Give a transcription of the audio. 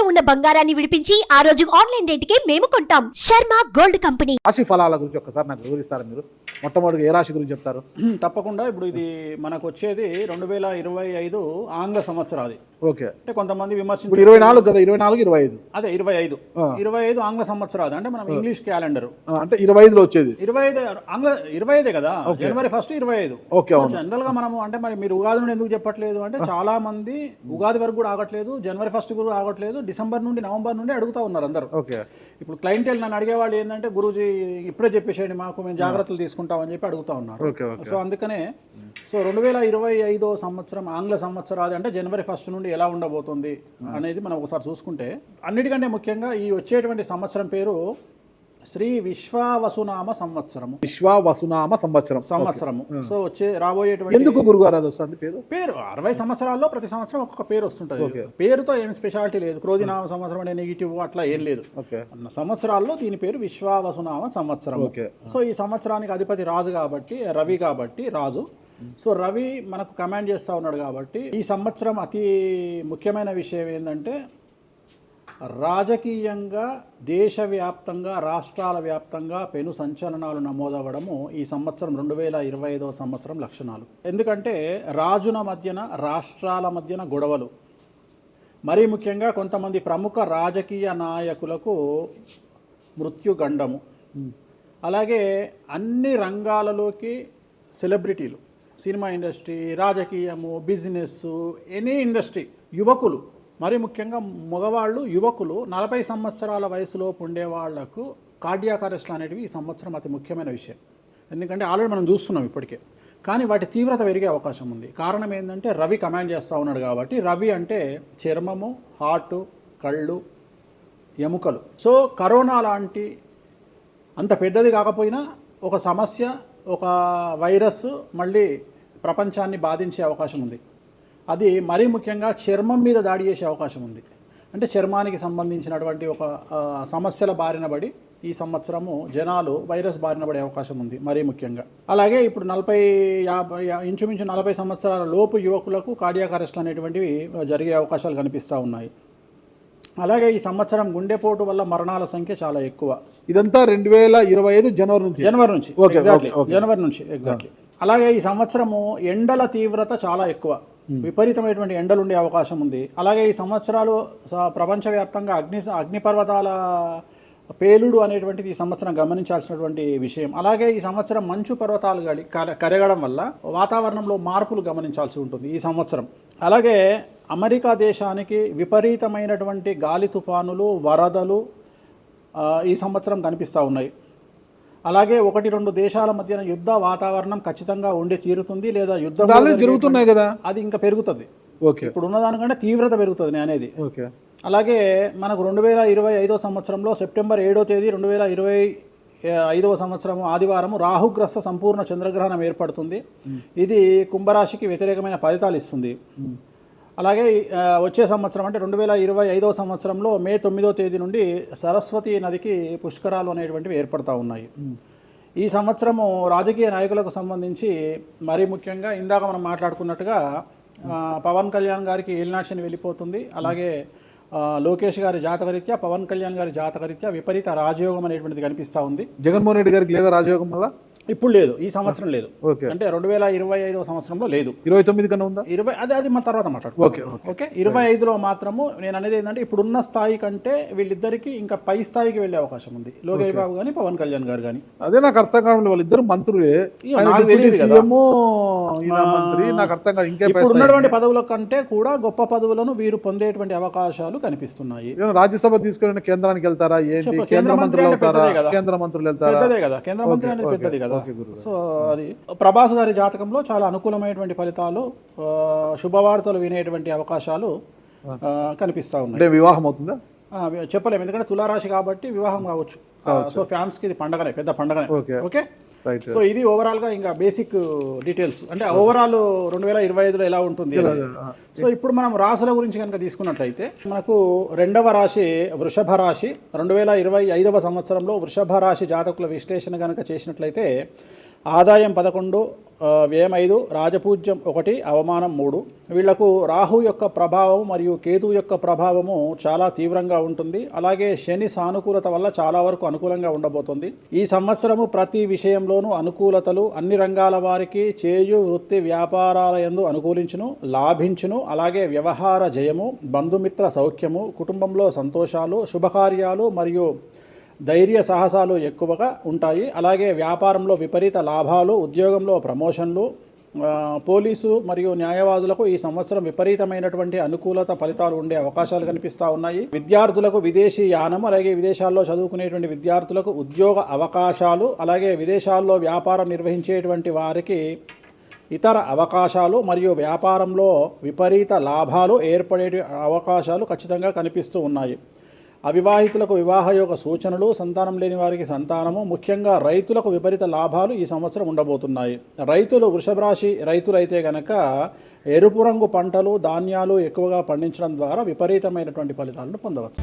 ఉన్న బంగారాన్ని విడిపించి ఆ రోజు ఆన్లైన్ రేటుకే మేము కొంటాం. Sharma gold company. రాశి ఫలాల గురించి ఒక్కసారి నాకు వివరిస్తారా మీరు? మొట్టమొదటి ఏ రాశి గురించి చెప్తారు? తప్పకుండా. ఇప్పుడు ఇది మనకు వచ్చేది 2025 ఆంగ్ల సంవత్సరాది. ఓకే, అంటే కొంతమంది విమర్శించారు 24 కదా, 24 25 అదే 25 ఆంగ్ల సంవత్సరాది. అంటే మనం ఇంగ్లీష్ క్యాలెండర్ అంటే 25లో వచ్చేది 25 ఆంగ్ల 25 కదా, జనవరి 1 25. ఓకే, జనరల్ గా మనము అంటే మరి మీరు ఉగాది నుండి ఎందుకు చెప్పట్లేదు అంటే చాలా మంది ఉగాది వరకు కూడా ఆగట్లేదు, జనవరి 1 కూడా ఆగట్లేదు, డిసెంబర్ నుండి నవంబర్ నుండి అడుగుతా ఉన్నారు అందరూ. ఓకే, ఇప్పుడు క్లయింటెల్ నన్ను అడిగేవాళ్ళు ఏంటంటే గురూజీ ఇప్పుడే చెప్పేసేయండి మాకు, మేము జాగ్రత్తలు తీసుకుంటామని చెప్పి అడుగుతా ఉన్నారు. సో అందుకనే 2025 సంవత్సరం ఆంగ్ల సంవత్సరాది అంటే జనవరి 1 నుండి ఎలా ఉండబోతుంది అనేది మనం ఒకసారి చూసుకుంటే, అన్నిటికంటే ముఖ్యంగా ఈ వచ్చేటువంటి సంవత్సరం పేరు శ్రీ విశ్వావసునామ సంవత్సరము. విశ్వావసునామ సంవత్సరము. సో రాబోయేటువంటి ఎందుకు గురుగారు అది వస్తుంది పేరు 60 సంవత్సరాల్లో ప్రతి సంవత్సరం ఒక్కొక్క పేరు వస్తుంటది. పేరుతో ఏం స్పెషాలిటీ లేదు. క్రోధినామ సంవత్సరం అనే నెగిటివ్ అట్లా ఏం లేదు. సంవత్సరాల్లో దీని పేరు విశ్వావసునామ సంవత్సరం. సో ఈ సంవత్సరానికి అధిపతి రాజు కాబట్టి, రవి కాబట్టి రాజు. సో రవి మనకు కమాండ్ చేస్తూ ఉన్నాడు కాబట్టి ఈ సంవత్సరం అతి ముఖ్యమైన విషయం ఏంటంటే రాజకీయంగా దేశవ్యాప్తంగా రాష్ట్రాల వ్యాప్తంగా పెను సంచలనాలు నమోదవ్వడము ఈ సంవత్సరం 2025 సంవత్సరం లక్షణాలు. ఎందుకంటే రాజుల మధ్యన రాష్ట్రాల మధ్యన గొడవలు, మరీ ముఖ్యంగా కొంతమంది ప్రముఖ రాజకీయ నాయకులకు మృత్యుగండము, అలాగే అన్ని రంగాలలోకి సెలబ్రిటీలు, సినిమా ఇండస్ట్రీ, రాజకీయము, బిజినెస్, ఎనీ ఇండస్ట్రీ, యువకులు, మరి ముఖ్యంగా మగవాళ్ళు యువకులు 40 సంవత్సరాల వయసులోపు ఉండే వాళ్లకు కార్డియాక్ అరెస్ట్లు అనేటివి ఈ సంవత్సరం అతి ముఖ్యమైన విషయం. ఎందుకంటే ఆల్రెడీ మనం చూస్తున్నాం ఇప్పటికే, కానీ వాటి తీవ్రత పెరిగే అవకాశం ఉంది. కారణం ఏంటంటే రవి కమాండ్ చేస్తూ ఉన్నాడు కాబట్టి. రవి అంటే చర్మము, హార్ట్, కళ్ళు, ఎముకలు. సో కరోనా లాంటి అంత పెద్దది కాకపోయినా ఒక సమస్య, ఒక వైరస్ మళ్ళీ ప్రపంచాన్ని బాధించే అవకాశం ఉంది. అది మరీ ముఖ్యంగా చర్మం మీద దాడి చేసే అవకాశం ఉంది. అంటే చర్మానికి సంబంధించినటువంటి ఒక సమస్యల బారిన పడి ఈ సంవత్సరము జనాలు వైరస్ బారిన పడే అవకాశం ఉంది మరీ ముఖ్యంగా. అలాగే ఇప్పుడు 40-50 ఇంచుమించు 40 సంవత్సరాల లోపు యువకులకు కార్డియాక్ అరెస్ట్లు అనేటువంటివి జరిగే అవకాశాలు కనిపిస్తూ ఉన్నాయి. అలాగే ఈ సంవత్సరం గుండెపోటు వల్ల మరణాల సంఖ్య చాలా ఎక్కువ. ఇదంతా 2025 జనవరి నుంచి ఎగ్జాక్ట్లీ. అలాగే ఈ సంవత్సరము ఎండల తీవ్రత చాలా ఎక్కువ, విపరీతమైనటువంటి ఎండలు ఉండే అవకాశం ఉంది. అలాగే ఈ సంవత్సరాలు ప్రపంచవ్యాప్తంగా అగ్నిపర్వతాల పేలుడు అనేటువంటిది ఈ సంవత్సరం గమనించాల్సినటువంటి విషయం. అలాగే ఈ సంవత్సరం మంచు పర్వతాలు కరగడం వల్ల వాతావరణంలో మార్పులు గమనించాల్సి ఉంటుంది ఈ సంవత్సరం. అలాగే అమెరికా దేశానికి విపరీతమైనటువంటి గాలి తుఫానులు, వరదలు ఈ సంవత్సరం కనిపిస్తూ ఉన్నాయి. అలాగే 1-2 దేశాల మధ్యన యుద్ధ వాతావరణం ఖచ్చితంగా ఉండి తీరుతుంది, లేదా యుద్ధం జరుగుతున్నాయి కదా, అది ఇంకా పెరుగుతుంది. ఇప్పుడు ఉన్నదానికంటే తీవ్రత పెరుగుతుంది అనేది. అలాగే మనకు 2025 సంవత్సరంలో సెప్టెంబర్ 7వ తేదీ 2025 సంవత్సరం ఆదివారం రాహుగ్రస్త సంపూర్ణ చంద్రగ్రహణం ఏర్పడుతుంది. ఇది కుంభరాశికి వ్యతిరేకమైన ఫలితాలు ఇస్తుంది. అలాగే వచ్చే సంవత్సరం అంటే 2025 సంవత్సరంలో మే 9వ తేదీ నుండి సరస్వతి నదికి పుష్కరాలు అనేటువంటివి ఏర్పడతా ఉన్నాయి. ఈ సంవత్సరము రాజకీయ నాయకులకు సంబంధించి మరీ ముఖ్యంగా ఇందాక మనం మాట్లాడుకున్నట్టుగా పవన్ కళ్యాణ్ గారికి ఏలినాటి వెళ్ళిపోతుంది. అలాగే లోకేష్ గారి జాతకరీత్యా, పవన్ కళ్యాణ్ గారి జాతకరీత్యా విపరీత రాజయోగం అనేటువంటిది కనిపిస్తూ ఉంది. జగన్మోహన్ రెడ్డి గారికి లేదా రాజయోగం వల్ల? ఇప్పుడు లేదు, ఈ సంవత్సరం లేదు. అంటే 2025 సంవత్సరంలో లేదు. 29 కన్నా ఉందా? అది మన తర్వాత మాట్లాడుకుంటాం. ఓకే, 25లో మాత్రము నేను అనేది ఏంటంటే ఇప్పుడున్న స్థాయి కంటే వీళ్ళిద్దరికి ఇంకా పై స్థాయికి వెళ్లే అవకాశం ఉంది, లోకేష్ బాబు గానీ పవన్ కళ్యాణ్ గారు కానీ. అదే నాకు అర్థం కావడం, వాళ్ళిద్దరు మంత్రులే, నాకు అర్థం కాదు. ఇంకా ఇప్పుడు ఉన్నటువంటి పదవుల కంటే కూడా గొప్ప పదవులను వీరు పొందేటువంటి అవకాశాలు కనిపిస్తున్నాయి. రాజ్యసభ తీసుకుని కేంద్రానికి వెళ్తారా? కేంద్ర మంత్రులు వెళ్తారా? కేంద్ర మంత్రులు వెళ్తారా? పెద్దదే కదా, కేంద్ర మంత్రి అనేది పెద్దది కదా. సో అది ప్రభాస్ గారి జాతకంలో చాలా అనుకూలమైనటువంటి ఫలితాలు, శుభవార్తలు వినేటువంటి అవకాశాలు కనిపిస్తా ఉన్నాయి. వివాహం అవుతుందా చెప్పలేము, ఎందుకంటే తులారాశి కాబట్టి వివాహం కావచ్చు. సో ఫ్యాన్స్ కి ఇది పండగనే, పెద్ద పండగనే. ఓకే, సో ఇది ఓవరాల్ గా ఇంకా బేసిక్ డీటెయిల్స్. అంటే ఓవరాల్ 2025లో ఎలా ఉంటుంది. సో ఇప్పుడు మనం రాశుల గురించి కనుక తీసుకున్నట్లయితే మనకు 2వ రాశి వృషభ రాశి. 2025 సంవత్సరంలో వృషభ రాశి జాతకుల విశ్లేషణ కనుక చేసినట్లయితే ఆదాయం 11, వ్యయం 5, రాజపూజ్యం 1, అవమానం 3. వీళ్లకు రాహు యొక్క ప్రభావం మరియు కేతు యొక్క ప్రభావము చాలా తీవ్రంగా ఉంటుంది. అలాగే శని సానుకూలత వల్ల చాలా వరకు అనుకూలంగా ఉండబోతుంది. ఈ సంవత్సరము ప్రతి విషయంలోనూ అనుకూలతలు, అన్ని రంగాల వారికి చేయు వృత్తి వ్యాపారాల యందు అనుకూలించును, లాభించును. అలాగే వ్యవహార జయము, బంధుమిత్ర సౌఖ్యము, కుటుంబంలో సంతోషాలు, శుభకార్యాలు మరియు ధైర్య సాహసాలు ఎక్కువగా ఉంటాయి. అలాగే వ్యాపారంలో విపరీత లాభాలు, ఉద్యోగంలో ప్రమోషన్లు, పోలీసు మరియు న్యాయవాదులకు ఈ సంవత్సరం విపరీతమైనటువంటి అనుకూలత ఫలితాలు ఉండే అవకాశాలు కనిపిస్తూ ఉన్నాయి. విద్యార్థులకు విదేశీ యానం, అలాగే విదేశాల్లో చదువుకునేటువంటి విద్యార్థులకు ఉద్యోగ అవకాశాలు, అలాగే విదేశాల్లో వ్యాపారం నిర్వహించేటువంటి వారికి ఇతర అవకాశాలు మరియు వ్యాపారంలో విపరీత లాభాలు ఏర్పడే అవకాశాలు ఖచ్చితంగా కనిపిస్తూ ఉన్నాయి. అవివాహితులకు వివాహయోగ సూచనలు, సంతానం లేని వారికి సంతానము, ముఖ్యంగా రైతులకు విపరీత లాభాలు ఈ సంవత్సరం ఉండబోతున్నాయి. రైతులు, వృషభ రాశి రైతులైతే గనక ఎరుపు రంగు పంటలు, ధాన్యాలు ఎక్కువగా పండించడం ద్వారా విపరీతమైనటువంటి ఫలితాలను పొందవచ్చు.